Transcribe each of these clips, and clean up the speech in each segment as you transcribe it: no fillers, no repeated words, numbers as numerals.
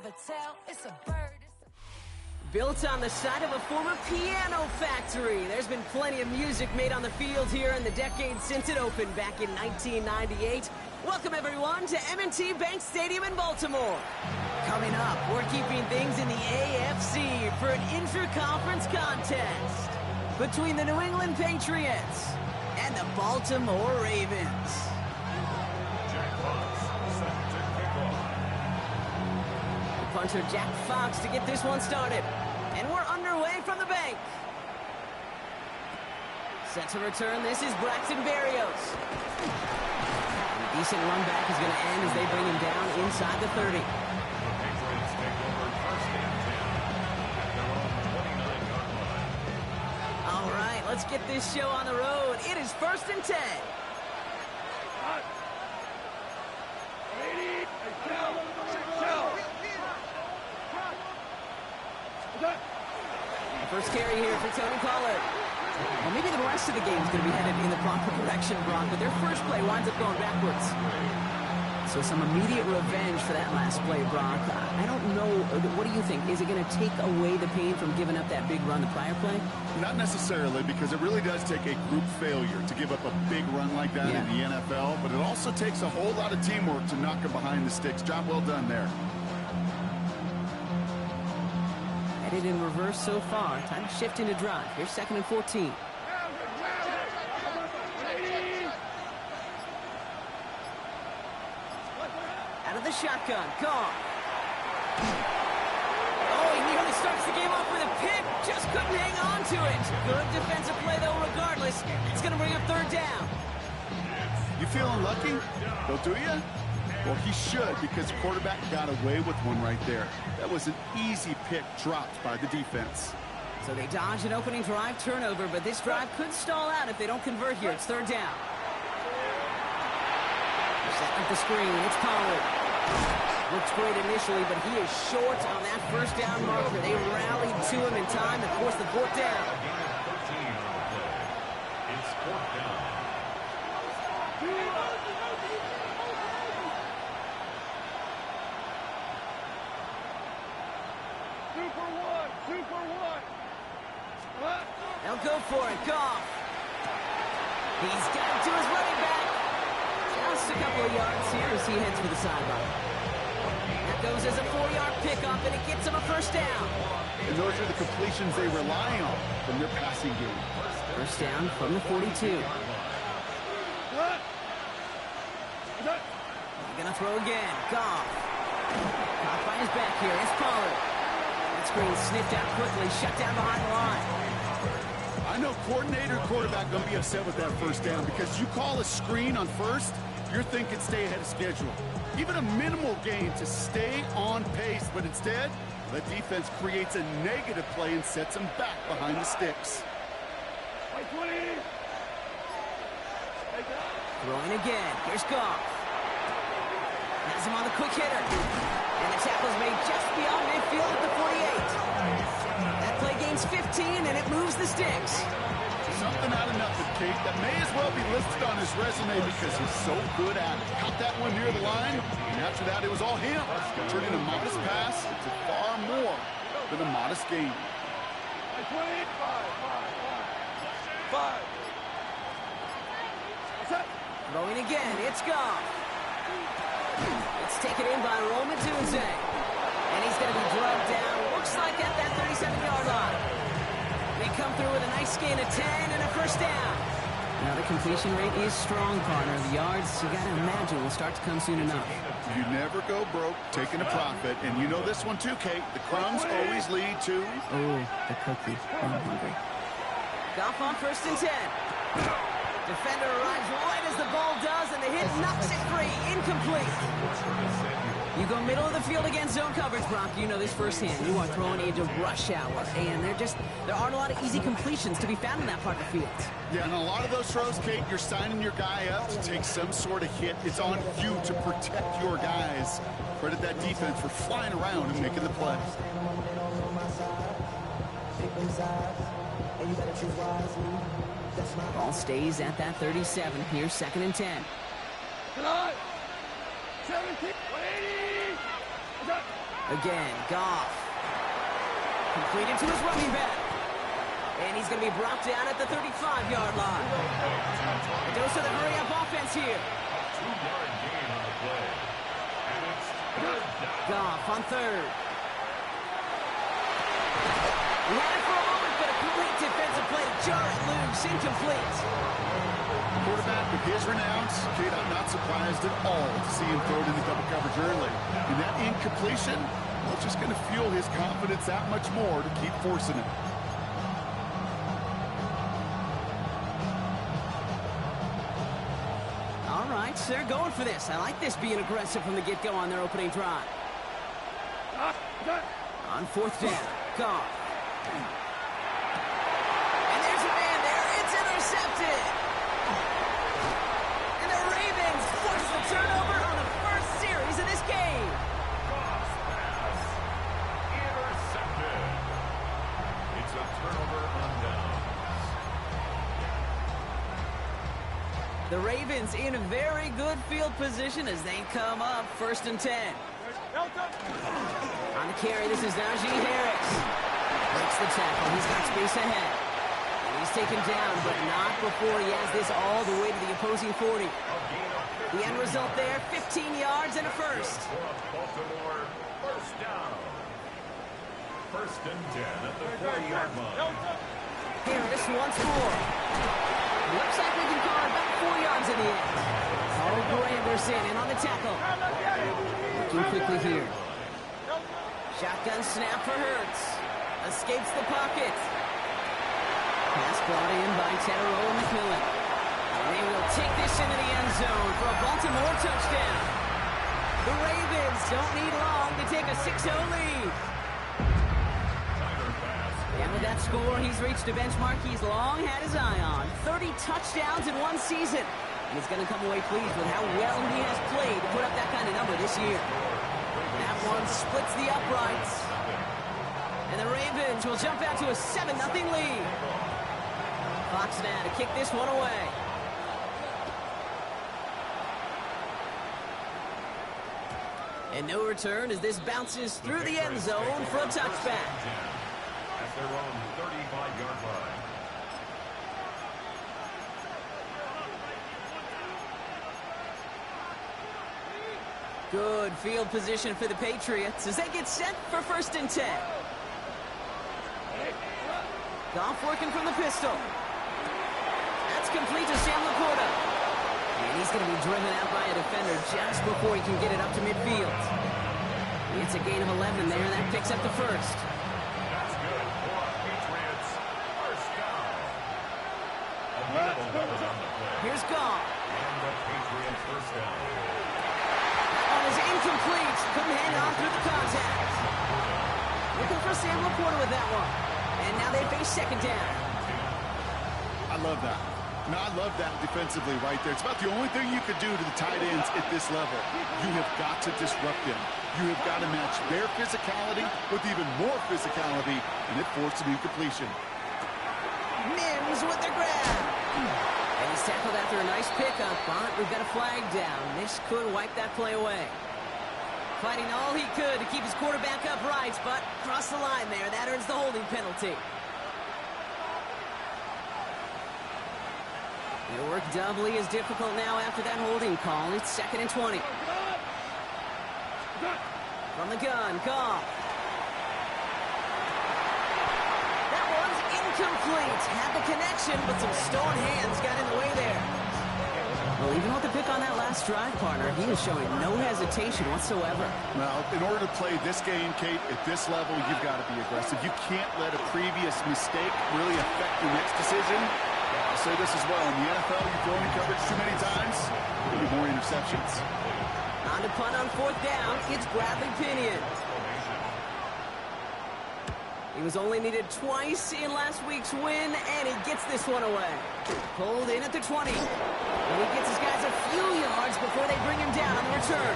never tell. It's a bird. Built on the side of a former piano factory, there's been plenty of music made on the field here in the decades since it opened back in 1998. Welcome, everyone, to M&T Bank Stadium in Baltimore. Coming up, we're keeping things in the AFC for an intra-conference contest between the New England Patriots and the Baltimore Ravens. The punter, Jack Fox, to get this one started. And we're underway from the bank. Set to return, this is Braxton Berrios. And a decent run back is going to end as they bring him down inside the 30. All right, let's get this show on the road. It is 1st and 10. First carry here for Tony Pollard. Well, maybe the rest of the game is going to be headed in the proper direction, Brock, but their first play winds up going backwards. So some immediate revenge for that last play, Brock. I don't know. What do you think? Is it going to take away the pain from giving up that big run the prior play? Not necessarily, because it really does take a group failure to give up a big run like that in the NFL, but it also takes a whole lot of teamwork to knock him behind the sticks. Job well done there. Headed in reverse so far. Time to shift into drive. Here's 2nd and 14. Out of the shotgun. Goff. Oh, he nearly starts the game off with a pick. Just couldn't hang on to it. Good defensive play, though, regardless. It's going to bring up 3rd down. You feeling lucky? Well, do you? Well, he should, because the quarterback got away with one right there. That was an easy pick dropped by the defense. So they dodge an opening drive turnover, but this drive could stall out if they don't convert here. It's 3rd down. Set up the screen. It's Pollard. Looks great initially, but he is short on that 1st down marker. They rallied to him in time and forced the 4th down. It's 4th down. They'll go for it. Goff. He's got it to his running back. Just a couple of yards here as he heads for the sideline. That goes as a 4-yard pickup, and it gets him a 1st down. And those are the completions they rely on from their passing game. 1st down from the 42. They're going to throw again. Goff. Caught by his back here. It's Pollard. That screen sniffed out quickly, shut down behind the line. I know coordinator and quarterback going to be upset with that 1st down, because you call a screen on 1st, you're thinking stay ahead of schedule. Even a minimal gain to stay on pace, but instead, the defense creates a negative play and sets them back behind the sticks. Throwing again. Here's Goff. Has him on the quick hitter. And the tackle's made just beyond midfield at the 48. That play gains 15, and it moves the sticks. Something out of nothing, Kate, that may as well be listed on his resume because he's so good at it. Caught that one near the line, and after that, it was all him. Turning a modest pass into far more than a modest gain. Throwing again, it's Goff. It's taken in by Roman Tunze. And he's going to be drugged down, looks like at that 37-yard line. They come through with a nice gain of 10 and a 1st down. Now the completion rate is strong, partner. The yards, you got to imagine, will start to come soon enough. You never go broke taking a profit, and you know this one too, Kate. The crumbs always lead to... Oh, the cookie. I'm hungry. Goff on 1st and 10. Defender arrives right as the ball does, and the hit knocks it free. Incomplete. You go middle of the field against zone coverage, Brock. You know this firsthand. You are throwing into rush hour, and there aren't a lot of easy completions to be found in that part of the field. Yeah, and a lot of those throws, Kate, you're signing your guy up to take some sort of hit. It's on you to protect your guys. Credit that defense for flying around and making the play. Ball stays at that 37. Here's 2nd and 10. 17, 180. Again, Goff. Completed to his running back. And he's going to be brought down at the 35-yard line. A dose of the hurry-up offense here. 2-yard gain on the play. And it's third down. Goff on third. Ran it for a moment, but a complete defensive play to jar it loose. Incomplete. Quarterback with his renounce, Kate, I'm not surprised at all to see him throw it into double coverage early. And that incompletion, well, it's just going to fuel his confidence that much more to keep forcing it. All right, they're going for this. I like this being aggressive from the get-go on their opening drive. On fourth down, Goff. And there's a man there. It's intercepted. And the Ravens force the turnover on the first series of this game. Goff's pass. Intercepted. It's a turnover on downs. The Ravens in a very good field position as they come up first and 10. On the carry, this is Najee Harris. Breaks the tackle. He's got space ahead. And he's taken down, but not before he has this all the way to the opposing 40. The end result there, 15 yards and a first. Baltimore, first down. First and 10 at the 40-yard line. Harris once more. Looks like we can call it about 4 yards in the end. Oh, Granderson in on the tackle. Looking quickly here. Shotgun snap for Hurts. Escapes the pocket. Pass brought in by Tedero McMillan. And they will take this into the end zone for a Baltimore touchdown. The Ravens don't need long to take a 6-0 lead. And with that score, he's reached a benchmark he's long had his eye on. 30 touchdowns in one season. And he's going to come away pleased with how well he has played to put up that kind of number this year. That one splits the uprights. And the Ravens will jump out to a 7-0 lead. Fox now to kick this one away. And no return as this bounces through the end zone for a touchback. At their own 35-yard line. Good field position for the Patriots as they get set for first and 10. Goff working from the pistol. That's complete to Sam Laporta. And he's going to be driven out by a defender just before he can get it up to midfield. It's a gain of 11 there. That picks up the first. That's good for Patriots. First down. A little covered on the play. Here's Goff. And the Patriots first down. That was incomplete. Couldn't hang on through the contact. Looking for Sam Laporta with that one. And now they face second down. I love that. Now, I love that defensively right there. It's about the only thing you could do to the tight ends at this level. You have got to disrupt them. You have got to match their physicality with even more physicality, and it forced an incompletion. Mims with the grab. And he's tackled after a nice pickup, but we've got a flag down. This could wipe that play away. Fighting all he could to keep his quarterback upright, but crossed the line there. That earns the holding penalty. It'll work doubly as difficult now after that holding call. It's second and 20. From the gun, Goff. That one's incomplete. Had the connection, but some stone hands got in the way there. Well, even with the pick on that last drive, partner, he was showing no hesitation whatsoever. Well, in order to play this game, Kate, at this level, you've got to be aggressive. You can't let a previous mistake really affect your next decision. I'll say this as well. In the NFL, you throw in coverage too many times, there'll be more interceptions. On to punt on fourth down, it's Bradley Pinion. He was only needed twice in last week's win, and he gets this one away. Pulled in at the 20. And he gets his guys a few yards before they bring him down on the return.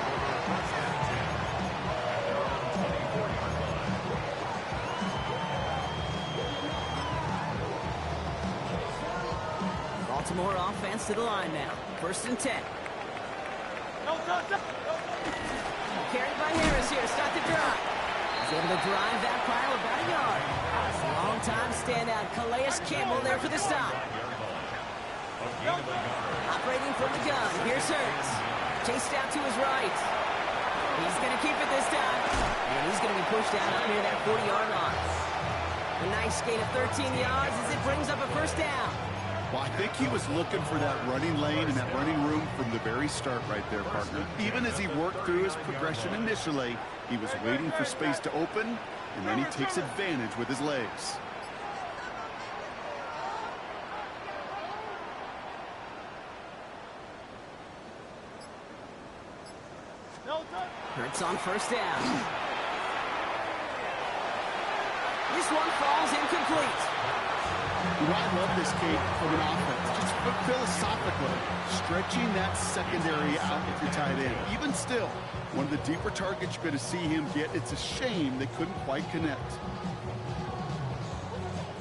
Baltimore offense to the line now. First and 10. Carried by Harris here. Start the drive. He's able to drive that pile about a yard. Long-time standout Calais Campbell there for the stop. Operating from the gun, here's Hurts. Chased out to his right. He's going to keep it this time. And he's going to be pushed out up near that 40-yard line. A nice gain of 13 yards as it brings up a first down. Well, I think he was looking for that running lane and that running room from the very start right there, partner. Even as he worked through his progression initially, he was waiting for space to open, and then he takes advantage with his legs. Hurts on first down. This one falls incomplete. I love this, Kate, from an offense. Just philosophically, stretching that secondary out with your tight end. Even still, one of the deeper targets you're going to see him get. It's a shame they couldn't quite connect.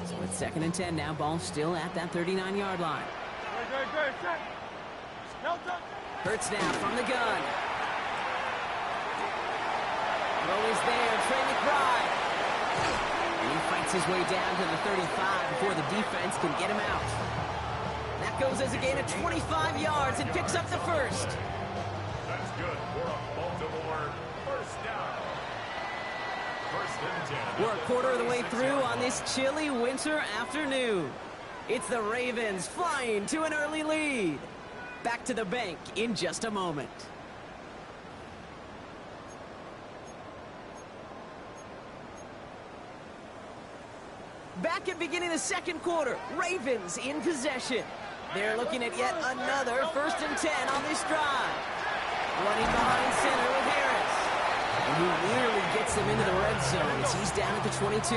So it's 2nd and 10 now. Ball still at that 39-yard line. Hurts now from the gun. Throw is there. Trey McBride. And he fights his way down to the 35 before the defense can get him out. That goes as a gain of 25 yards and picks up the first. That's good for a Baltimore first down. 1st and 10. We're a quarter of the way through on this chilly winter afternoon. It's the Ravens flying to an early lead. Back to the bank in just a moment. Back at beginning the second quarter, Ravens in possession. They're looking at yet another 1st and 10 on this drive. Running behind center with Harris. And he nearly gets them into the red zone as he's down at the 22.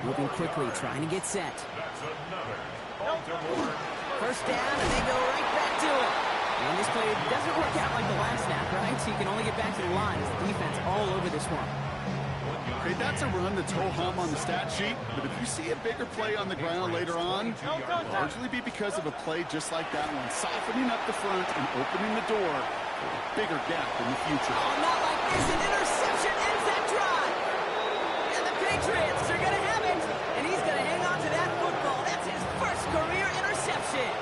Moving quickly, trying to get set. That's another Baltimore First down, and they go right back to it. And this play doesn't work out like the last snap, right? So you can only get back to the line as the defense all over this one. Okay, that's a run that's ho-hum on the stat sheet, but if you see a bigger play on the ground later on, it'll largely be because of a play just like that one, softening up the front and opening the door for a bigger gap in the future. Oh, not like this. An interception ends that drive. And the Patriots are going to have it. And he's going to hang on to that football. That's his first career interception.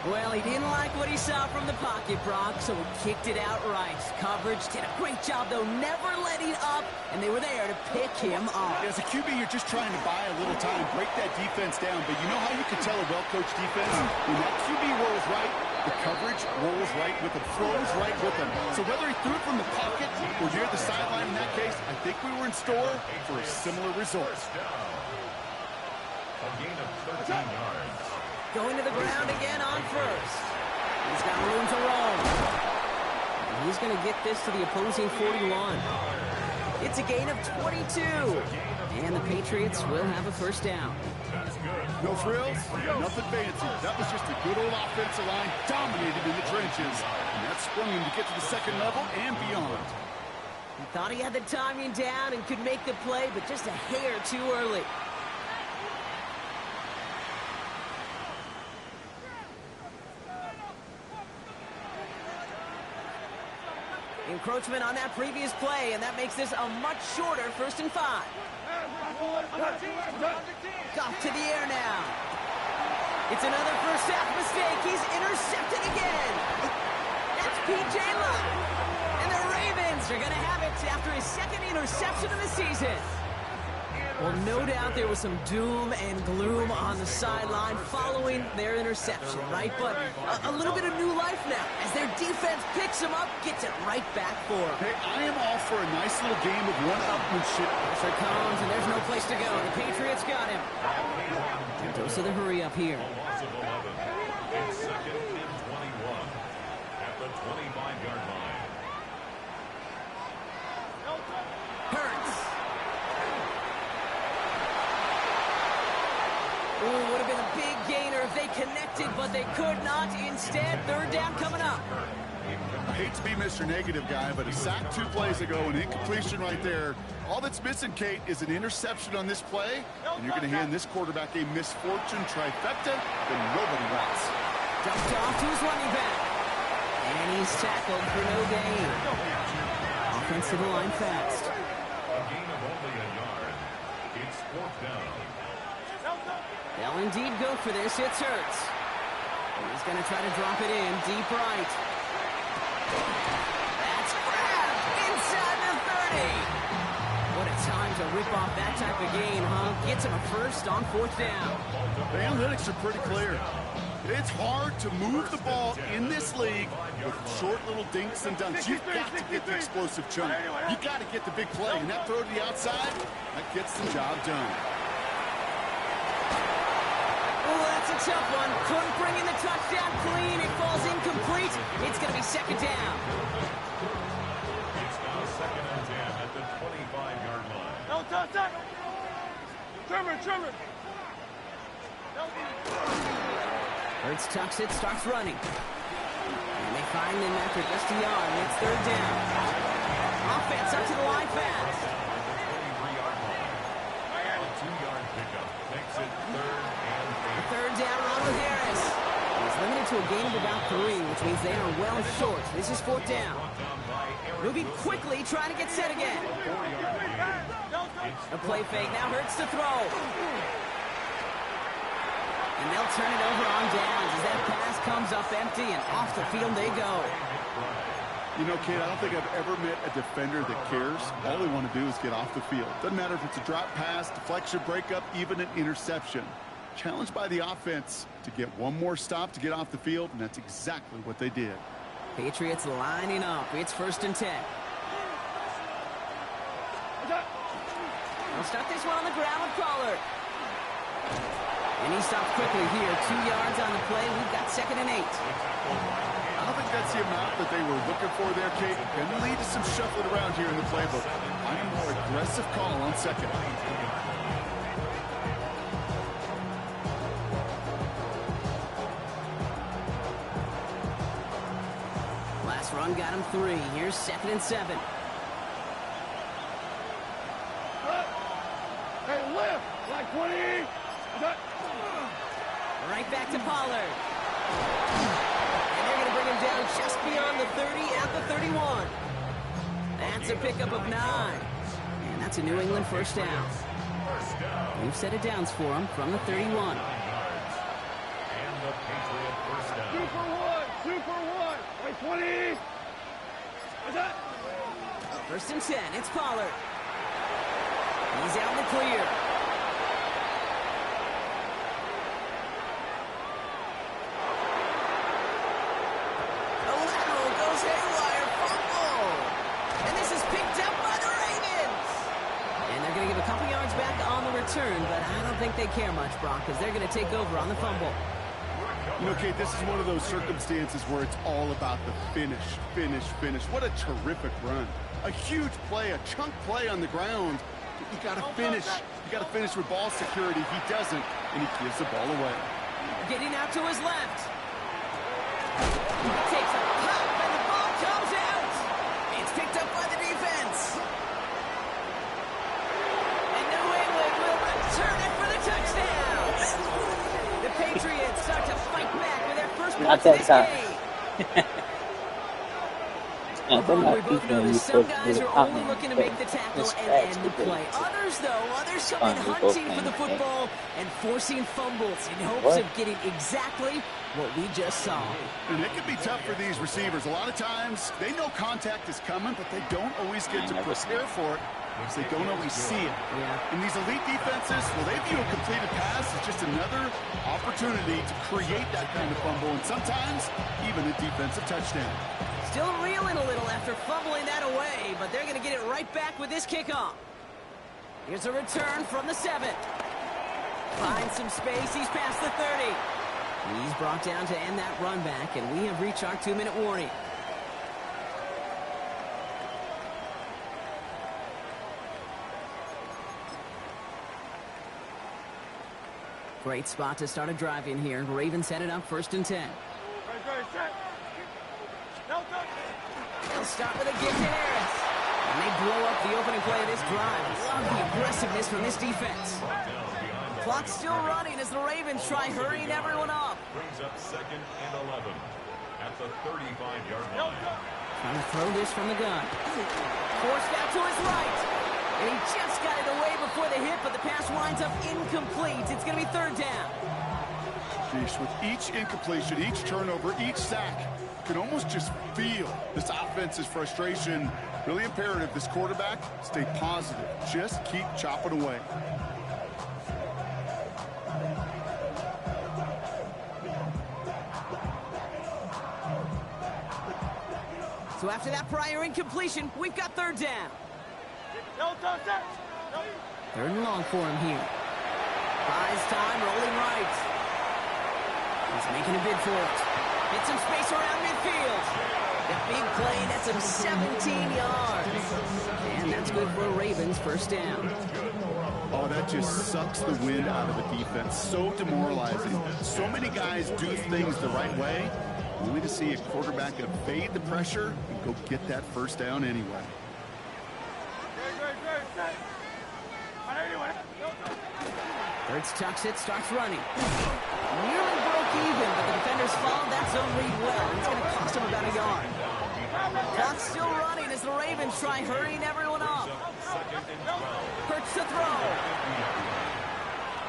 Well, he didn't like what he saw from the pocket, Brock, so he kicked it outright. Coverage did a great job, though, never letting up, and they were there to pick him off. As a QB, you're just trying to buy a little time, break that defense down, but you know how you can tell a well-coached defense? When that QB rolls right, the coverage rolls right with him, flows right with him. So whether he threw it from the pocket or near the sideline in that case, I think we were in store for a similar result. A gain of 13 yards. Going to the ground again on first. He's got room to roll. And he's going to get this to the opposing 41. It's a gain of 22. And the Patriots will have a first down. No frills, nothing fancy. That was just a good old offensive line dominated in the trenches. And that sprung him to get to the second level and beyond. He thought he had the timing down and could make the play, but just a hair too early. Encroachment on that previous play, and that makes this a much shorter 1st and 5. Goff to the air now. It's another first half mistake. He's intercepted again. That's P.J. Love. And the Ravens are going to have it after his 2nd interception of the season. Well, no doubt there was some doom and gloom on the sideline following their interception, right? But a little bit of new life now as their defense picks him up, gets it right back for him. Hey, I am all for a nice little game of one-upmanship. Pressure comes, and there's no place to go. The Patriots got him. Dose of the hurry up here. Loss of 11. It's 2nd and 21 at the 25-yard line. Hurts. Ooh, would have been a big gainer if they connected, but they could not. Instead, 3rd down coming up. I hate to be Mr. Negative guy, but a sack 2 plays ago, an incompletion right there. All that's missing, Kate, is an interception on this play, and you're going to hand this quarterback a misfortune trifecta that nobody wants. Dumped off to his running back. And he's tackled for no gain. Offense to the line fast. down. They'll indeed go for this. It's Hurts. He's going to try to drop it in deep right. That's grabbed inside the 30. What a time to rip off that type of gain, huh? Gets him a first on 4th down. The analytics are pretty clear. It's hard to move the ball in this league with short little dinks and dunks. You've got to get the explosive chunk. You got to get the big play, and that throw to the outside, that gets the job done. Oh, that's a tough one. Couldn't bring in the touchdown clean. It falls incomplete. It's going to be 2nd down. It's now 2nd and 10 at the 25-yard line. Trimmer. Hurts tucks it, starts running. And they find him after just a yard. It's 3rd down. Offense up to the line fast. 23-yard line. A 2-yard pickup makes it 3rd and 8. 3rd down run with Harris. He's limited to a gain of about 3, which means they are well short. This is 4th down. Moving quickly, trying to get set again. A play fake, now Hurts to throw. And they'll turn it over on downs as that pass comes up empty, and off the field they go. You know, kid, I don't think I've ever met a defender that cares. All they want to do is get off the field. Doesn't matter if it's a drop pass, deflection, breakup, even an interception. Challenged by the offense to get one more stop to get off the field, and that's exactly what they did. Patriots lining up. It's 1st and 10. They'll start this one on the ground with Pollard. And he stopped quickly here. 2 yards on the play. We've got 2nd and 8. I don't think that's the amount that they were looking for there, Kate. And lead to some shuffling around here in the playbook. I am a more aggressive call on 2nd. Last run got him 3. Here's 2nd and 7. Hey, lift! Like 20! Right back to Pollard. And they're going to bring him down just beyond the 30 at the 31. That's a pickup of 9. And that's a New England 1st down. We've set it downs for him from the 31. And the Patriot 1st down. Super one! Like 20! 1st and 10. It's Pollard. He's out in the clear. The lateral goes haywire. Fumble. And this is picked up by the Ravens. And they're going to give a couple yards back on the return, but I don't think they care much, Brock, because they're going to take over on the fumble. You know, Kate, this is one of those circumstances where it's all about the finish. What a terrific run. A huge play, a chunk play on the ground. You got to finish. You got to finish with ball security. He doesn't, and he gives the ball away. Getting out to his left. He takes a pop, and the ball comes out. It's picked up by the defense. And New England will return it for the touchdown. The Patriots start to fight back with their first points of this game. We both know that some guys are only looking to make the tackle and end the play. Others, though, come in hunting for the football and forcing fumbles in hopes of getting exactly what we just saw. And it can be tough for these receivers. A lot of times, they know contact is coming, but they don't always get to prepare for it because they don't always see it. Yeah. And these elite defenses, well, they view a completed pass as just another opportunity to create that kind of fumble, and sometimes even a defensive touchdown. Still reeling a little after fumbling that away, but they're going to get it right back with this kickoff. Here's a return from the 7. Finds some space. He's past the 30. He's brought down to end that run back, and we have reached our 2-minute warning. Great spot to start a drive in here. Ravens headed up 1st and 10. They'll start with a give to Harris. And they blow up the opening play of this drive. Love the aggressiveness from this defense. Clock's still running as the Ravens try hurrying everyone up. Brings up 2nd and 11 at the 35-yard line. Trying to throw this from the gun. Forced out to his right. And he just got it away before the hit, but the pass winds up incomplete. It's going to be third down. Sheesh, with each incompletion, each turnover, each sack, you can almost just feel this offense's frustration. Really imperative, this quarterback, stay positive. Just keep chopping away. So after that prior incompletion, we've got third down. Third and long for him here. Buys time, rolling right. He's making a bid for it. Get some space around midfield. That big play, that's him 17 yards. And that's good for a Ravens first down. Oh, that just sucks the wind out of the defense. So demoralizing. So many guys do things the right way, only to see a quarterback evade the pressure and go get that first down anyway. Hurts tucks it, starts running. Nearly broke even, but the defenders followed that zone read well. It's going to cost him about a yard. Clock's still running as the Ravens try hurrying everyone up. Hurts to throw.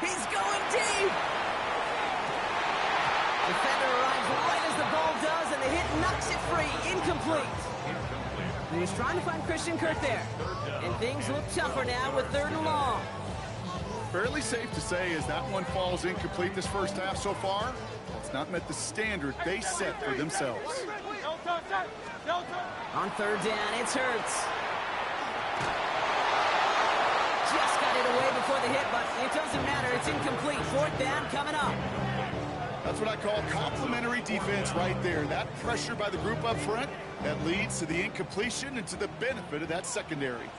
He's going deep. Defender arrives right as the ball does, and the hit knocks it free. Incomplete. And he's trying to find Christian Kirk there. And things look tougher now with third and long. Fairly safe to say as that one falls incomplete this first half so far, it's not met the standard they set for themselves. On third down, it's Hurts. Just got it away before the hit, but it doesn't matter. It's incomplete. Fourth down coming up. That's what I call complimentary defense right there. That pressure by the group up front, that leads to the incompletion and to the benefit of that secondary.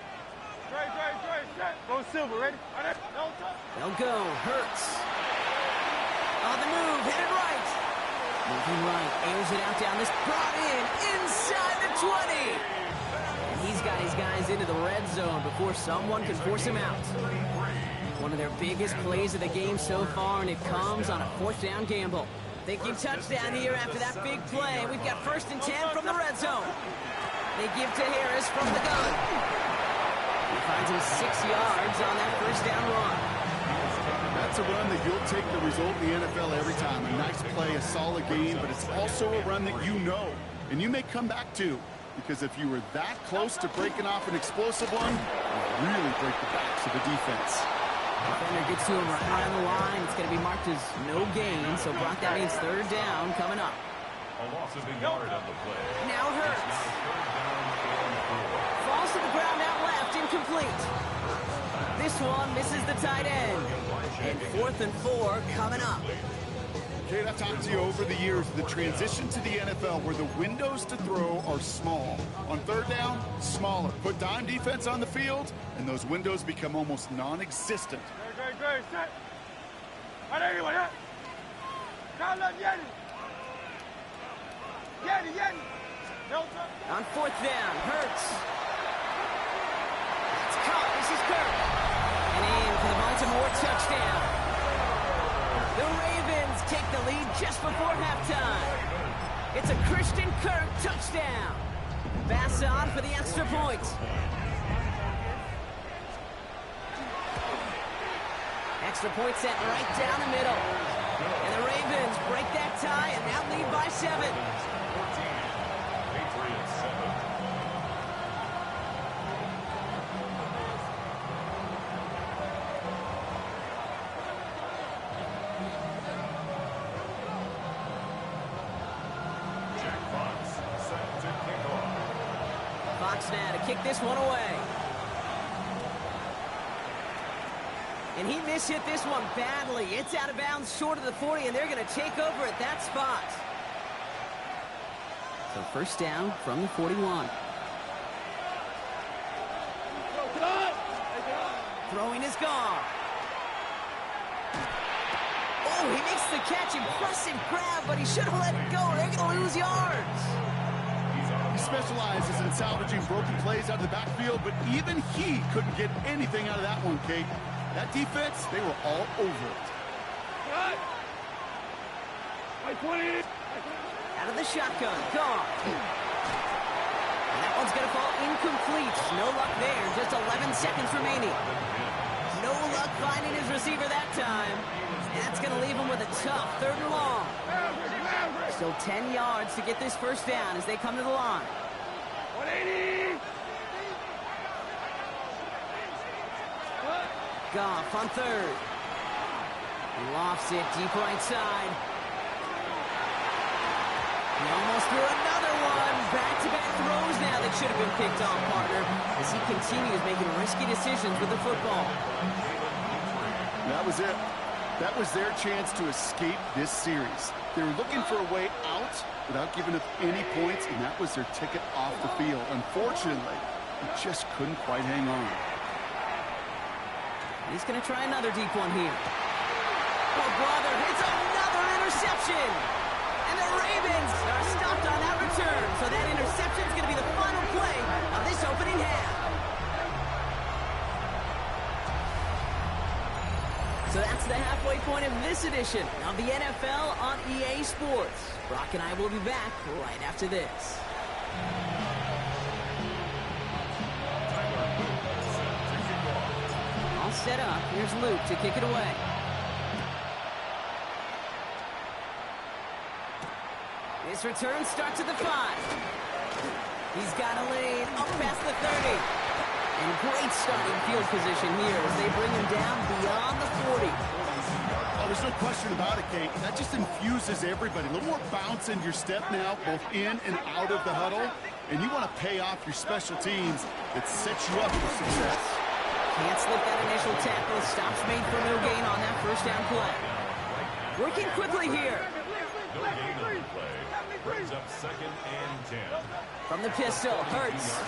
Go Silver, ready? They'll go. Hurts. On the move, headed right. Moving right, airs it out down this, brought in, inside the 20. And he's got his guys into the red zone before someone can force him out. One of their biggest plays of the game so far, and it comes on a fourth down gamble. Thinking touchdown here after that big play. We've got 1st and 10 from the red zone. They give to Harris from the gun. He finds him 6 yards on that first down run. That's a run that you'll take the result in the NFL every time. A nice play, a solid game, but it's also a run that you know, and you may come back to, because if you were that close to breaking off an explosive one, you really break the backs of the defense. Defender gets to him right around the line. It's going to be marked as no gain, so Brock, that means third down coming up. A loss of a yard on the play. Now Hurts. Falls to the ground out left, incomplete. This one misses the tight end. And 4th and 4 coming up. Kate, I've talked to you over the years, the transition to the NFL where the windows to throw are small. On third down, smaller. Put dime defense on the field, and those windows become almost non-existent. Great, set. On 4th down, Hurts. It's caught. This is Kirk. And in for the Baltimore touchdown. The Ravens take the lead just before halftime. It's a Christian Kirk touchdown. Pass on for the extra point. Extra point set right down the middle. And the Ravens break that tie and now lead by 7. Patriots 7. Fox now to kick this one away. And he mishit this one badly. It's out of bounds short of the 40, and they're going to take over at that spot. So first down from the 41. Throwing is gone. Oh, he makes the catch. Impressive grab, but he should have let it go. They're going to lose yards. He specializes in salvaging broken plays out of the backfield, but even he couldn't get anything out of that one, Kate. That defense, they were all over it. Out of the shotgun, gone. And that one's going to fall incomplete. No luck there, just 11 seconds remaining. tough 3rd and long. Still 10 yards to get this first down as they come to the line. 180. Goff on 3rd. Lofts it deep right side. He almost threw another one. Back-to-back throws now that should have been picked off, partner, as he continues making risky decisions with the football. That was it. That was their chance to escape this series. They were looking for a way out without giving up any points, and that was their ticket off the field. Unfortunately, they just couldn't quite hang on. He's going to try another deep one here. Oh, brother, it's another interception. And the Ravens are stopped on that return. So that interception is going to be the final play of this opening half. So that's the halfway point of this edition of the NFL on EA Sports. Brock and I will be back right after this. All set up. Here's Luke to kick it away. This return starts at the 5. He's got a lane up past the 30. And great starting field position here as they bring him down beyond the 40. Oh, there's no question about it, Kate. That just infuses everybody. A little more bounce in your step now, both in and out of the huddle. And you want to pay off your special teams that sets you up for success. Can't slip that initial tackle. Stops made for no gain on that first down play. Working quickly here. No gain on the play. Brings up 2nd and 10. From the pistol, Hurts.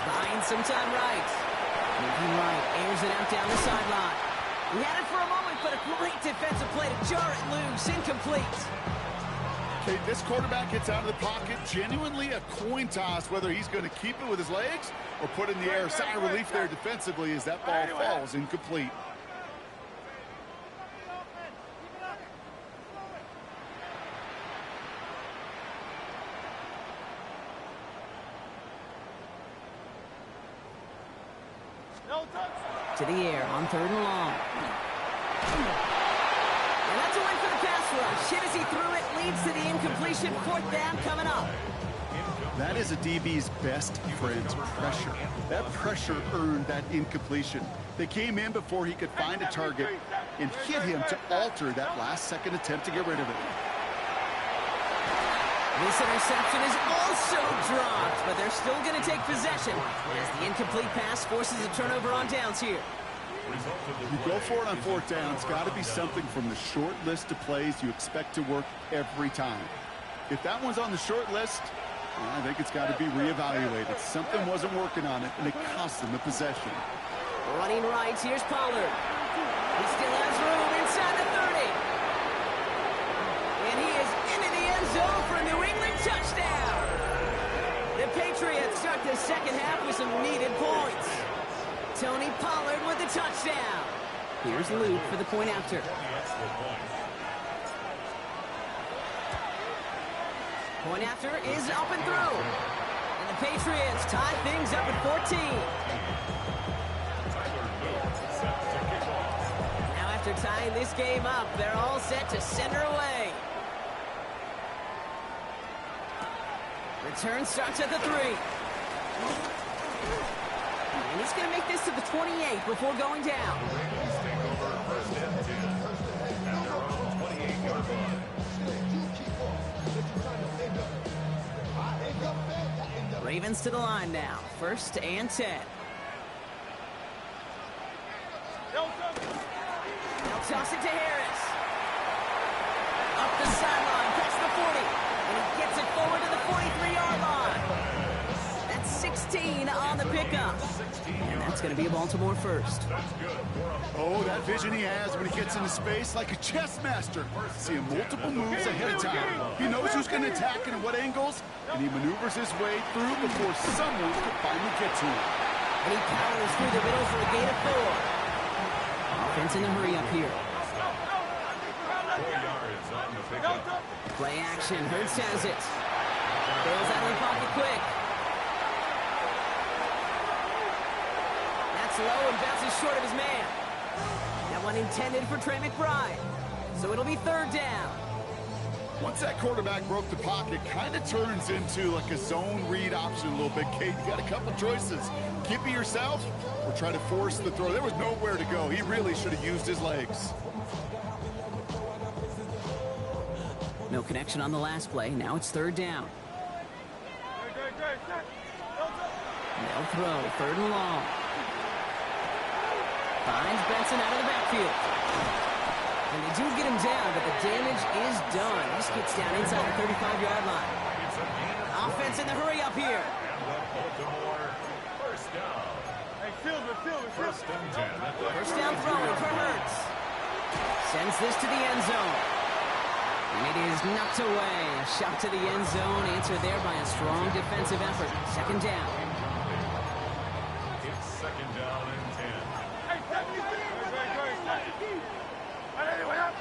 Buying some time right. Moving right, airs it out down the sideline. He had it for a moment, but a great defensive play to jar it loose. Incomplete. Okay, this quarterback gets out of the pocket. Genuinely a coin toss whether he's going to keep it with his legs or put it in the air. Sigh of relief there defensively as that ball falls incomplete. To the air on 3rd and long. And that's a win for the pass rush. Hit as he threw it, leads to the incompletion. 4th down coming up. That is a DB's best friend, pressure. That pressure earned that incompletion. They came in before he could find a target and hit him to alter that last-second attempt to get rid of it. This interception is also dropped, but they're still going to take possession as the incomplete pass forces a turnover on downs here. You go for it on 4th down. It's got to be something from the short list of plays you expect to work every time. If that one's on the short list, well, I think it's got to be reevaluated. Something wasn't working on it, and it cost them the possession. Running right, here's Pollard. He still has room inside the 30. And he is into the end zone for a New England touchdown. The Patriots start the second half with some needed points. Tony Pollard with the touchdown. Here's Luke for the point after. Point after is up and through. And the Patriots tie things up at 14. Now after tying this game up, they're all set to send her away. Return starts at the 3. And he's going to make this to the 28 before going down. Ravens to the line now. 1st and 10. They'll toss it to Harris. Up the sideline, past the 40. And he gets it forward to the 43-yard line. That's 16 on the pickup. And that's going to be a Baltimore first. Oh, that vision he has when he gets into space like a chess master. Seeing multiple moves ahead of time. He knows who's going to attack and at what angles, and he maneuvers his way through before someone can finally get to him. And he powers through the middle for a gain of 4. Offense in the hurry up here. Play action. Hurts has it. Bails out of the pocket quick. That's low and bounces short of his man. That one intended for Trey McBride. So it'll be third down. Once that quarterback broke the pocket, kind of turns into like a zone read option a little bit. Kate, you got a couple choices. Keep it yourself or try to force the throw. There was nowhere to go. He really should have used his legs. No connection on the last play. Now it's third down. They'll throw. Third and long. Finds Benson out of the backfield. And they do get him down, but the damage is done. This gets down inside the 35-yard line. Offense in the hurry up here. First down. Hey, Silver. First and 10. First down throwing for Hurts. Sends this to the end zone. And it is knocked away. A shot to the end zone, answered there by a strong defensive effort. Second down. It's second down and 10. Hey, wait up.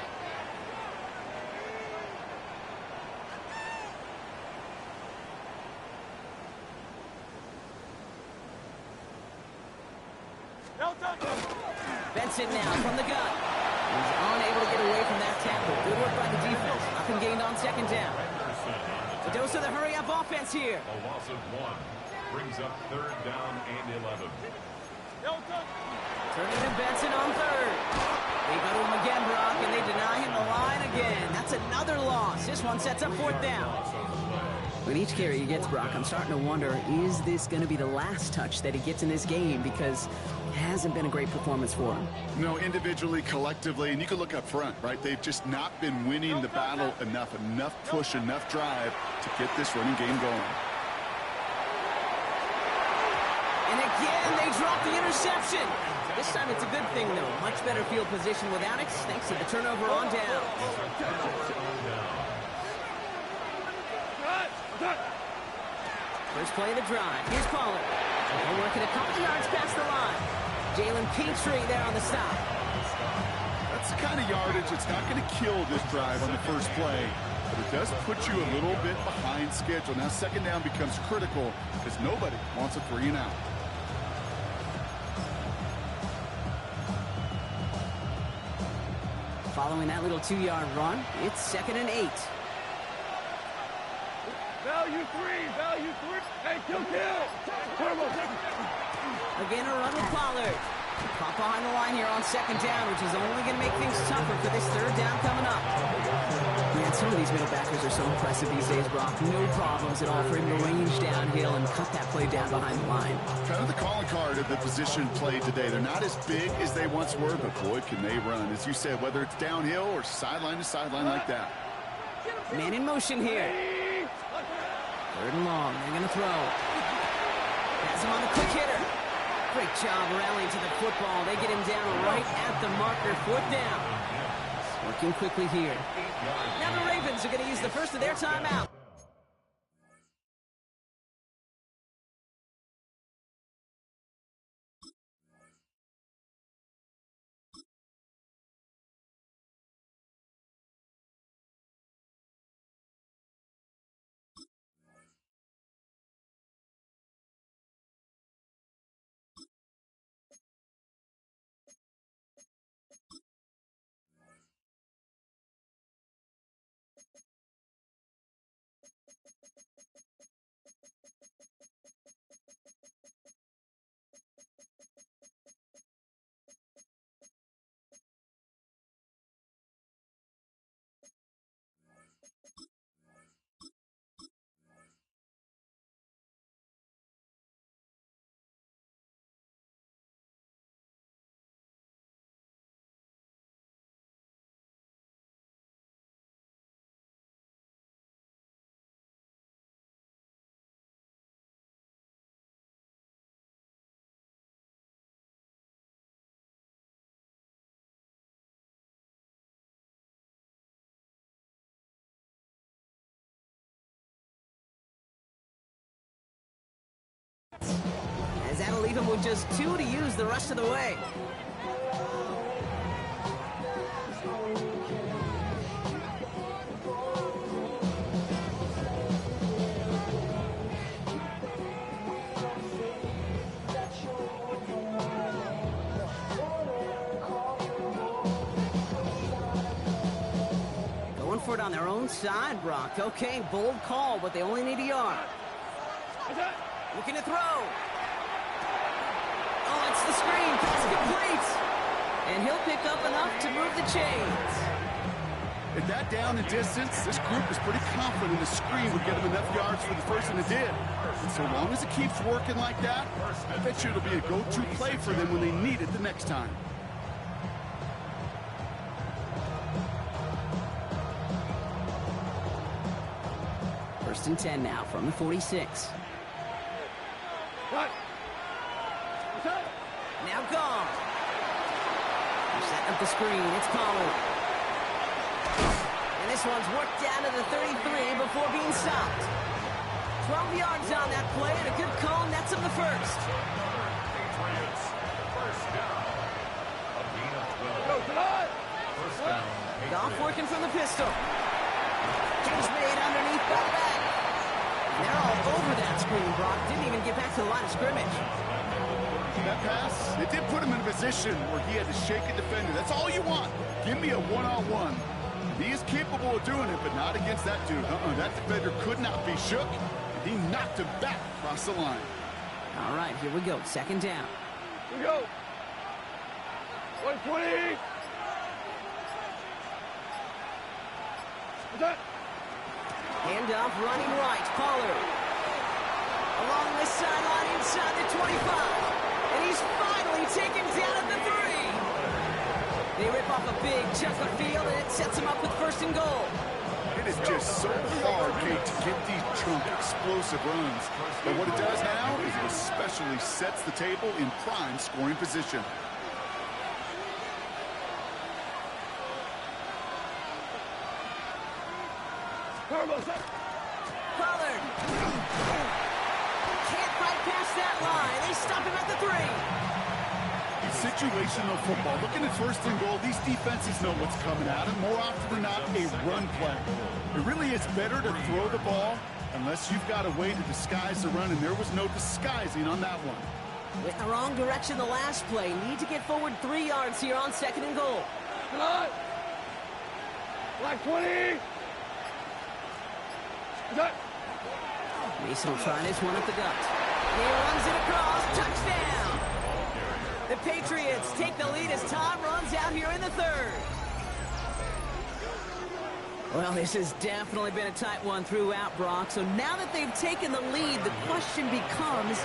Benson now from the gun. He's unable to get away from that tackle. Good work by the defense. Nothing gained on second down. A dose of the hurry-up offense here. A loss of 1 brings up third down and 11. Turning to Benson on third. They go to him again, Brock, and they deny him the line again. That's another loss. This one sets up fourth down. With each carry he gets, Brock, I'm starting to wonder, is this going to be the last touch that he gets in this game? Because it hasn't been a great performance for him. No, individually, collectively, and you can look up front, right? They've just not been winning the battle enough push, enough drive to get this running game going. And again, they drop the interception. This time it's a good thing, though. Much better field position without it, thanks to the turnover on down. First play of the drive. Here's Pollard. They're working a couple yards past the line. Jalen Petrie there on the stop. That's the kind of yardage that's not going to kill this drive on the first play, but it does put you a little bit behind schedule. Now second down becomes critical because nobody wants a 3 and out. Following that little 2-yard run, it's second and 8. Value 3. Hey, kill. Again, a run with Pollard. Caught behind the line here on second down, which is only going to make things tougher for this third down coming up. Man, some of these middle backers are so impressive these days, Brock. No problems at all for him to range downhill and cut that play down behind the line. Kind of the calling card of the position played today. They're not as big as they once were, but boy, can they run. As you said, whether it's downhill or sideline to sideline like that. Man in motion here. Third and long. They're going to throw. Has him on the quick hitter. Great job rallying to the football. They get him down right at the marker. Fourth down. Working quickly here. Now the Ravens are going to use the first of their timeout. As that'll leave him with just 2 to use the rest of the way. effort on their own side, Brock. Okay, bold call, but they only need a yard. Looking to throw. Oh, it's the screen. Pass complete. And he'll pick up enough to move the chains. At that down and distance, this group was pretty confident the screen would get them enough yards for the first, and it did. And so long as it keeps working like that, I bet you it'll be a go-to play for them when they need it the next time. First and 10 now from the 46. What? Now gone. They're setting up the screen. It's Pollard. And this one's worked down to the 33 before being stopped. 12 yards on that play, and a good call nets him the first. Patriots, first down. A gain of 12. Go, tonight. First down. Goff working from the pistol. Catch made underneath the back. They're all over that screen, Brock. Didn't even get back to the line of scrimmage. That pass, it did put him in a position where he had to shake a defender. That's all you want. Give me a one-on-one. He is capable of doing it, but not against that dude. That defender could not be shook. He knocked him back across the line. All right, here we go. Second down. Here we go. 120. What's that? Handoff running right. Pollard. Along this sideline inside the 25. And he's finally taken down at the 3. They rip off a big chunk of field, and it sets him up with first and goal. It is just so hard, Kate, to get these chunk explosive runs. But what it does now is it especially sets the table in prime scoring position. Pollard. Can't fight past that line. They stop him at the 3. Situational football. Looking at first and goal, these defenses know what's coming at them. More often than not, a run play. It really is better to throw the ball unless you've got a way to disguise the run, and there was no disguising on that one. Went in the wrong direction the last play. Need to get forward 3 yards here on second and goal. Come on. Black 20. What's that? Mason will try this one at the gut. He runs it across. Touchdown. The Patriots take the lead as time runs out here in the 3rd. Well, this has definitely been a tight one throughout, Brock. So now that they've taken the lead, the question becomes,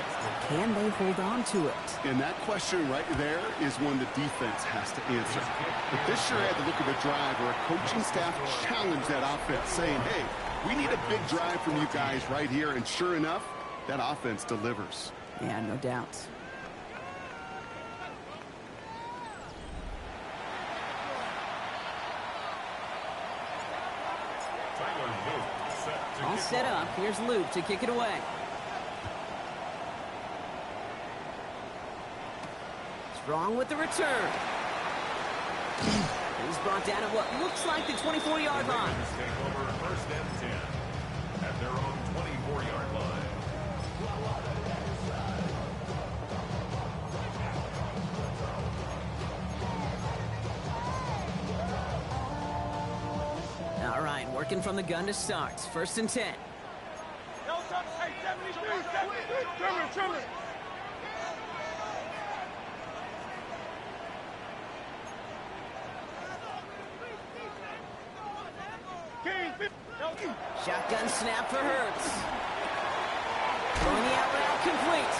can they hold on to it? And that question right there is one the defense has to answer. But this sure had to look at a drive where a coaching staff challenged that offense, saying, hey, we need a big drive from you guys right here. And sure enough, that offense delivers. Yeah, no doubt. All set up. Here's Luke to kick it away. Strong with the return. He's brought down at what looks like the 24-yard line. Take over first and 10 at their own 24-yard line. All right, working from the gun to start. First and 10. Hey, 73, 73. Trimmer. Shotgun snap for Hurts. Throwing the out route complete.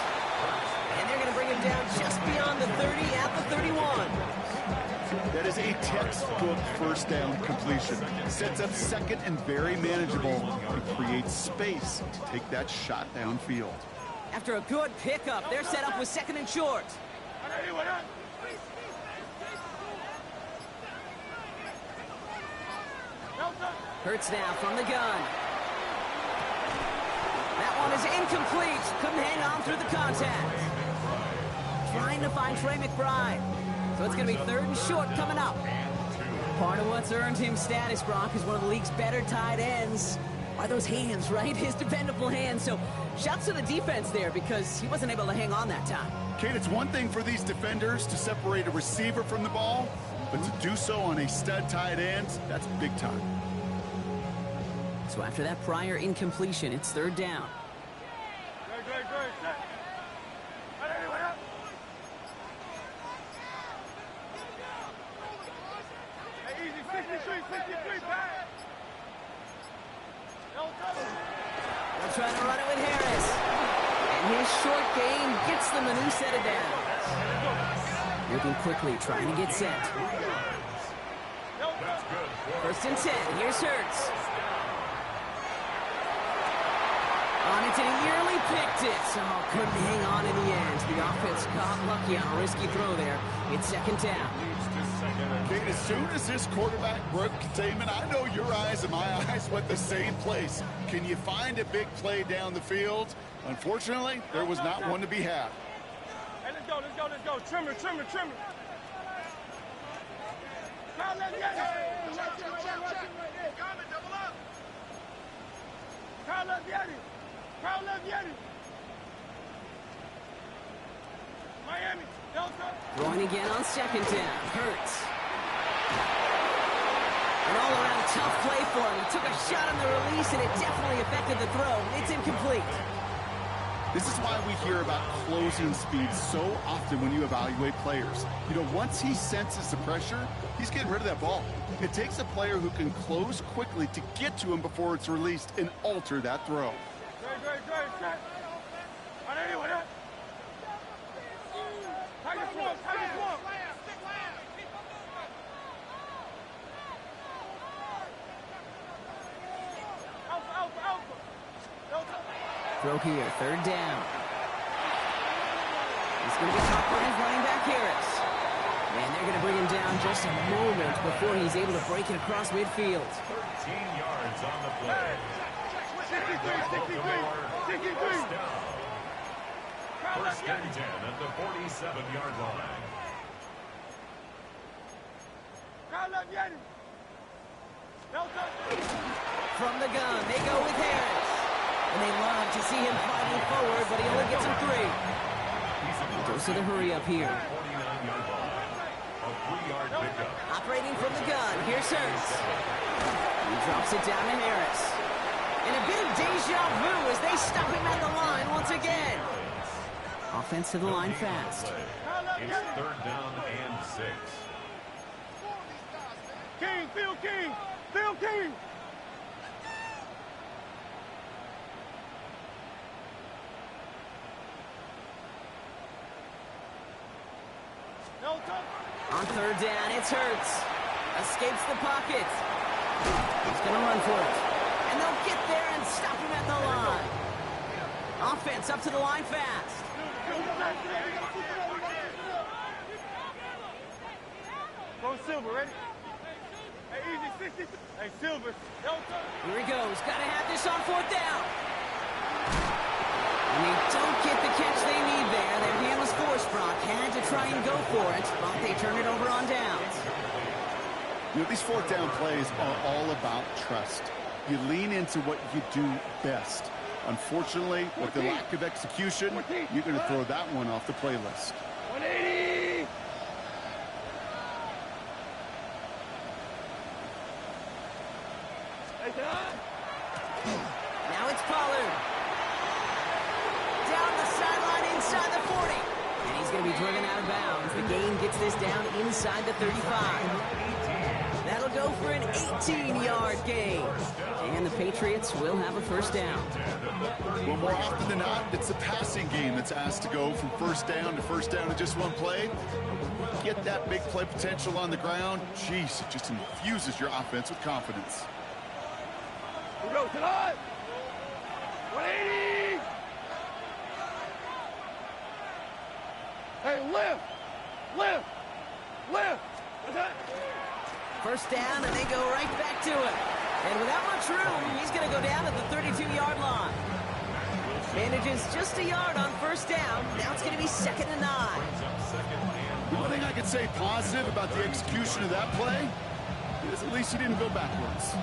And they're going to bring him down just beyond the 30 at the 31. That is a textbook first down completion. Sets up second and very manageable and creates space to take that shot downfield. After a good pickup, they're set up with second and short. Hurts now from the gun. That one is incomplete. Couldn't hang on through the contact. Trying to find Trey McBride. So it's going to be third and short coming up. Part of what's earned him status, Brock, is one of the league's better tight ends. Are those hands, right? His dependable hands. So shouts to the defense there because he wasn't able to hang on that time. Kate, it's one thing for these defenders to separate a receiver from the ball, but to do so on a stud tight end, that's big time. So after that prior incompletion, it's third down. Great. Set. Right, anyway, up. Hey, easy. 63, back. They'll try to run it with Harris. And his short gain gets them a new set of downs. Moving quickly, trying to get set. First and 10. Here's Hurts. On it, and he nearly picked it. Oh, couldn't hang on in the end. The offense got lucky on a risky throw there. It's second down. Kate, as soon as this quarterback broke containment, I know your eyes and my eyes went the same place. Can you find a big play down the field? Unfortunately, there was not one to be had. Hey, let's go. Trimmer. Now let's get it. Check. Double up. Crowd left Yeti. Miami, Delta. Throwing again on second down. Hurts. An all-around tough play for him. He took a shot on the release, and it definitely affected the throw. It's incomplete. This is why we hear about closing speed so often when you evaluate players. You know, once he senses the pressure, he's getting rid of that ball. It takes a player who can close quickly to get to him before it's released and alter that throw. Great. Check. Right, anyway, up. Tight the swamp. Alpha. Throw here, third down. He's going to be caught by his running back Harris. And they're going to bring him down just a moment before he's able to break it across midfield. 13 yards on the play. 63. First and 10 at the 47-yard line. Crowd left Yeti. Delta. From the gun, they go with Harris. And they love to see him fighting forward, but he only gets him 3. Goes to the hurry up here. 49-yard line. A 3-yard pickup. Operating from the gun, here's Hurts. He drops it down to Harris. And a big deja vu as they stop him at the line once again. Offense to the line fast. It's third down and 6. Phil King. On third down, it's Hurts. Escapes the pocket. He's going to run for it. And they'll get there and stop him at the line. Offense up to the line fast. Go Silver, ready? Hey, easy, 60. Hey, Silver. Here he goes. Got to have this on fourth down. And they don't get the catch they need there. Their hand was forced, Brock. Had to try and go for it, but they turn it over on downs. You know, these fourth down plays are all about trust. You lean into what you do best. Unfortunately, with the lack of execution, you're going to throw that one off the playlist. 180. Now it's Pollard. Down the sideline inside the 40. And he's going to be driven out of bounds. The gain gets this down inside the 35. That'll go for an 18-yard gain. And the Patriots will have a first down. Well, more often than not, it's the passing game that's asked to go from first down in just one play. Get that big play potential on the ground. Jeez, it just infuses your offense with confidence. We go tonight. 180. Hey, lift. What's that? First down, and they go right back to it. And without much room, he's going to go down at the 32-yard line. Manages just a yard on first down. Now it's going to be 2nd and 9. The one thing I could say positive about the execution of that play is at least he didn't go backwards.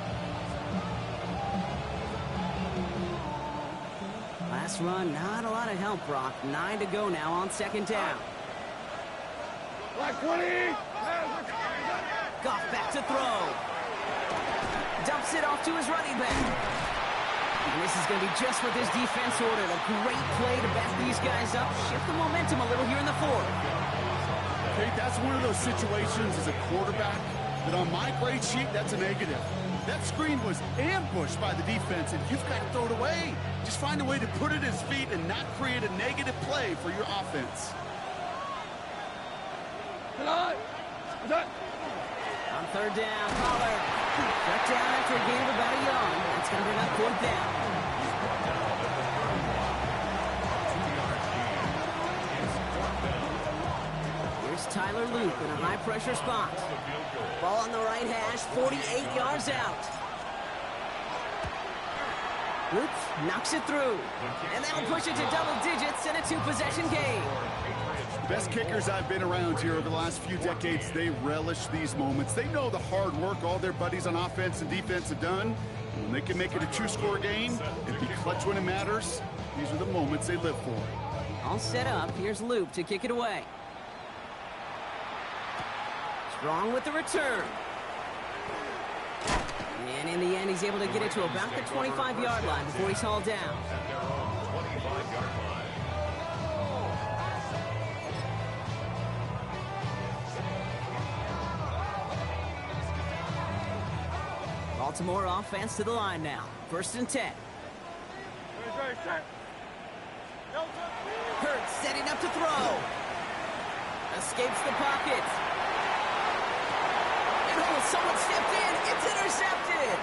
Last run, not a lot of help, Brock. 9 to go now on 2nd down. Like 20. Goff back to throw. Dumps it off to his running back. And this is going to be just what this defense ordered. A great play to back these guys up, shift the momentum a little here in the fourth. Okay, that's one of those situations as a quarterback that on my grade sheet, that's a negative. That screen was ambushed by the defense, and you've got to throw it away. Just find a way to put it at his feet and not create a negative play for your offense. On third down, Pollard. Shut down after a gain of about a yard. That's going to bring up fourth down. Here's Tyler Loop in a high-pressure spot. Ball on the right hash, 48 yards out. Loop knocks it through. And that'll push it to double digits and a two-possession game. Best kickers I've been around here over the last few decades, they relish these moments. They know the hard work all their buddies on offense and defense have done. When they can make it a two-score game and be clutch when it matters, these are the moments they live for. All set up. Here's Loop to kick it away. Strong with the return. And in the end, he's able to get it to about the 25-yard line before he's hauled down. At their own 25-yard line. Baltimore offense to the line now. 1st and 10. Hurts setting up to throw. Escapes the pocket. And oh, someone stepped in. It's intercepted.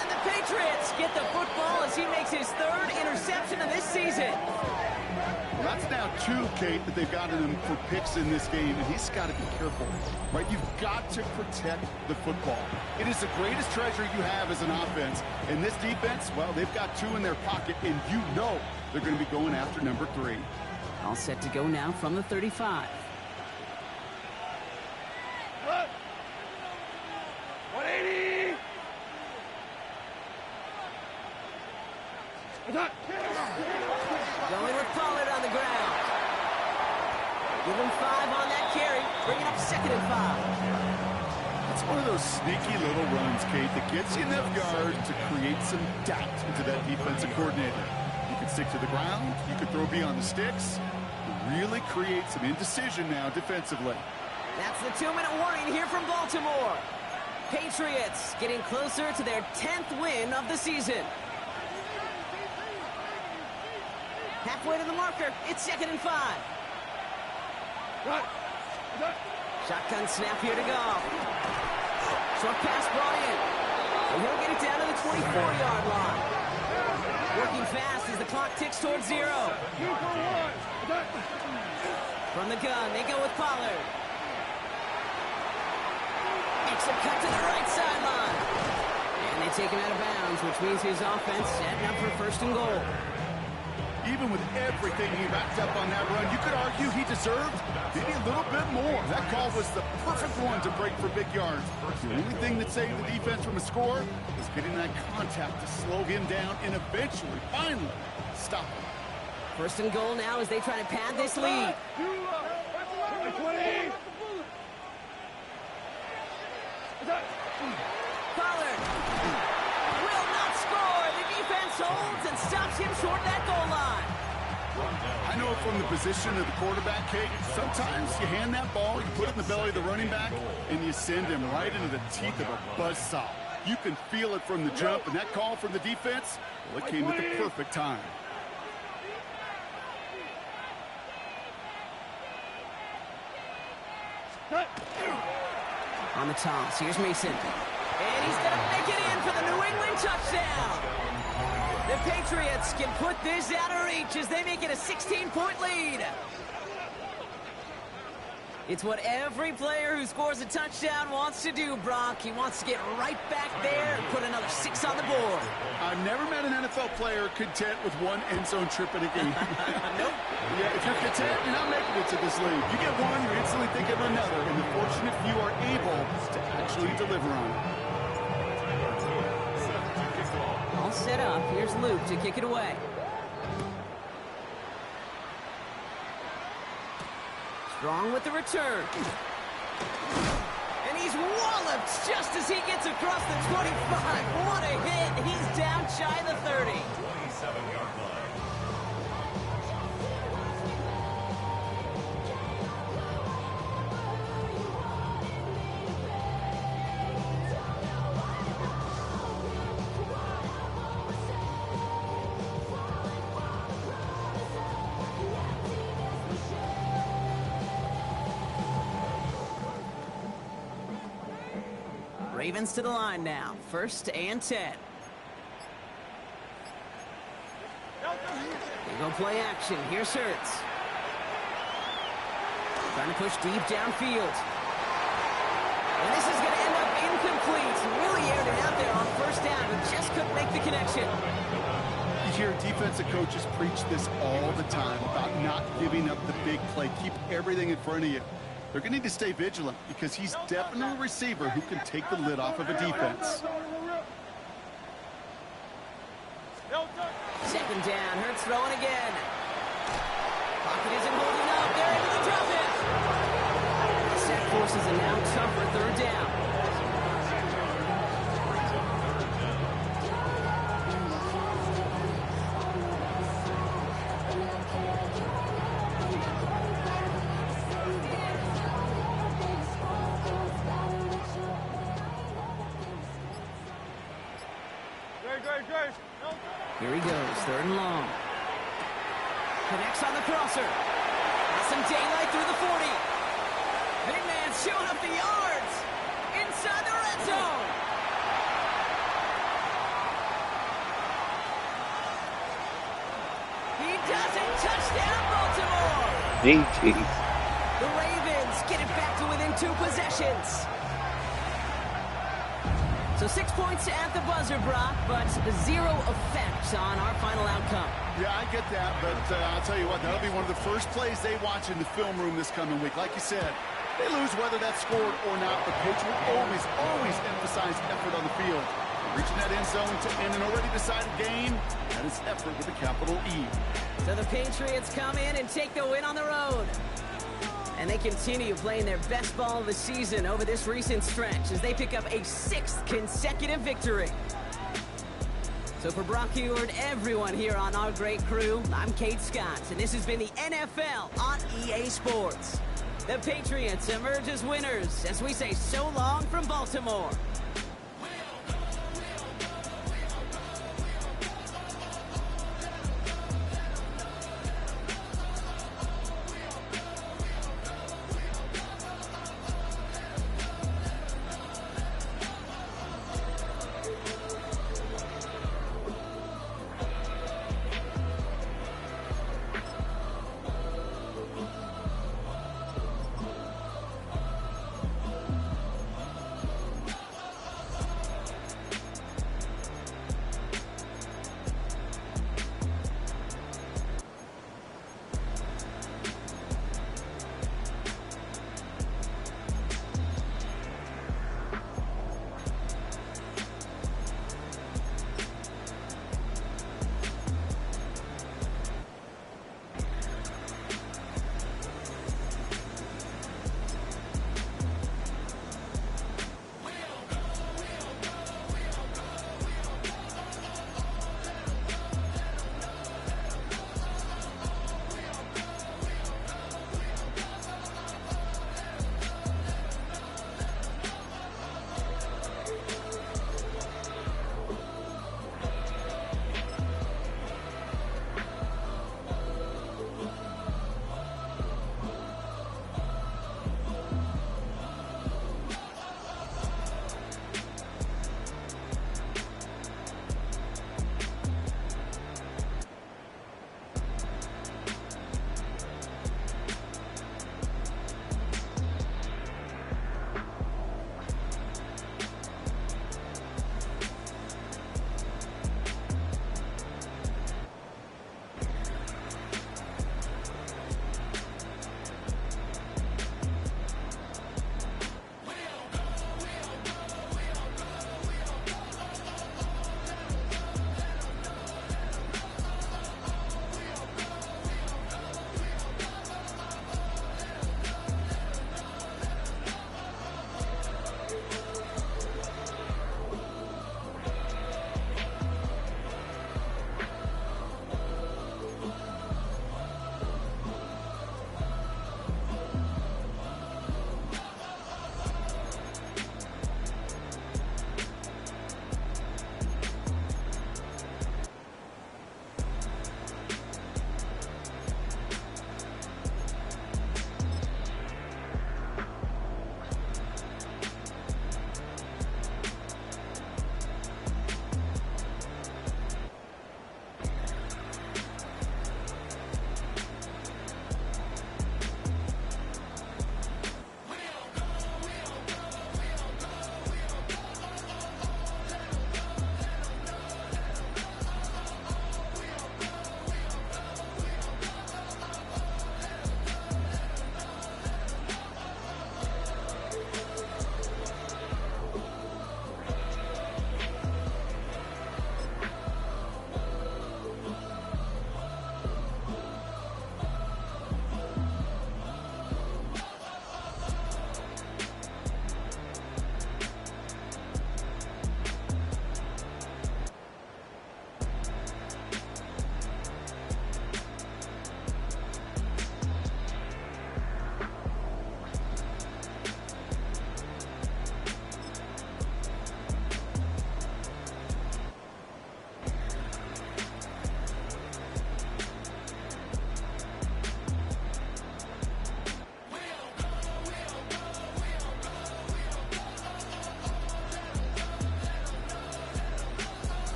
And the Patriots get the football as he makes his 3rd interception of this season. Well, that's now 2, Kate, that they've gotten him for picks in this game, and he's got to be careful, right? You've got to protect the football. It is the greatest treasure you have as an offense. And this defense, well, they've got 2 in their pocket, and you know they're going to be going after number 3. All set to go now from the 35. 180! Going with Pollard on the ground. Give him 5 on that carry. Bring it up 2nd and 5. It's one of those sneaky little runs, Kate, that gets you enough yards to create some doubt into that defensive coordinator. You can stick to the ground. You can throw beyond the sticks. Really create some indecision now defensively. That's the 2-minute warning here from Baltimore. Patriots getting closer to their 10th win of the season. Halfway to the marker. It's 2nd and 5. Shotgun snap here to go. Short pass brought in. And he'll get it down to the 24-yard line. Working fast as the clock ticks towards 0. From the gun, they go with Pollard. Makes a cut to the right sideline. And they take him out of bounds, which means his offense setting up for 1st and goal. Even with everything he racked up on that run, you could argue he deserved maybe a little bit more. That call was the perfect one to break for big yards. The only thing that saved the defense from a score was getting that contact to slow him down and eventually, finally, stop him. 1st and goal now as they try to pad this lead. Pollard will not score. The defense holds and stops him short that goal line. I know from the position of the quarterback, Kate, sometimes you hand that ball, you put it in the belly of the running back, and you send him right into the teeth of a buzzsaw. You can feel it from the jump, and that call from the defense, well, it came at the perfect time. On the toss, here's Mason. And he's going to make it in for the New England touchdown. The Patriots can put this out of reach as they make it a 16-point lead. It's what every player who scores a touchdown wants to do, Brock. He wants to get right back there and put another 6 on the board. I've never met an NFL player content with one end zone trip in a game. Nope. Yeah, if you're content, you're not making it to this league. You get one, you're instantly thinking of another, and the fortunate few are able to actually deliver on it. All set up. Here's Luke to kick it away. Strong with the return. And he's walloped just as he gets across the 25. What a hit. He's down shy of the 30. 27-yard line. Ravens to the line now. 1st and 10. They go play action. Here's Hurts. Trying to push deep downfield. And this is going to end up incomplete. Really aired it out there on 1st down, but just couldn't make the connection. You hear defensive coaches preach this all the time about not giving up the big play. Keep everything in front of you. They're going to need to stay vigilant because he's definitely a receiver who can take the lid off of a defense. 2nd down. Hurts throwing again. Pocket isn't holding up. They're able to drop it. The sack forces a now tougher 3rd down. Here he goes, 3rd and long. Connects on the crosser. Got some daylight through the 40. Big man's showing up the yards. Inside the red zone. He does it. Touchdown, Baltimore. GG. The Ravens get it back to within 2 possessions. So 6 points at the buzzer, Brock, but 0 effect on our final outcome. Yeah, I get that, but I'll tell you what, that'll be one of the first plays they watch in the film room this coming week. Like you said, they lose whether that's scored or not. The coach will always emphasize effort on the field. Reaching that end zone to end an already decided game, that is effort with a capital E. So the Patriots come in and take the win on the road. And they continue playing their best ball of the season over this recent stretch as they pick up a 6th consecutive victory. So for Brock Heward, everyone here on our great crew, I'm Kate Scott, and this has been the NFL on EA Sports. The Patriots emerge as winners as we say so long from Baltimore.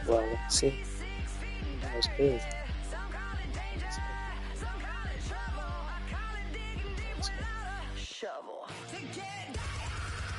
Well, let's see. That was crazy.